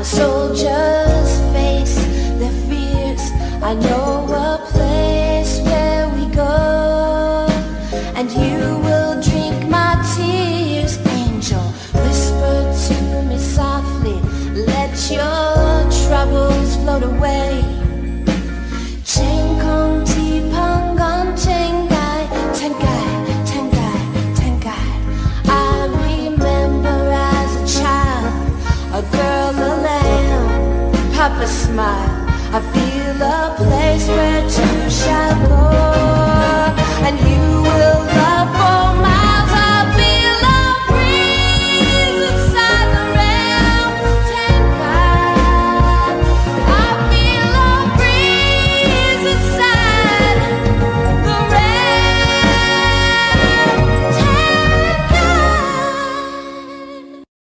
Our soldiers face their fears. I know a place where we go, and you will drink my tears. Angel, whisper to me softly, let your troubles float away. Cheng Kong Ti Pang Gon Cheng Gai Tengai Tengai Tengai. I remember as a child, a girl, a lamb, Papa smile. I feel a place where two shall go.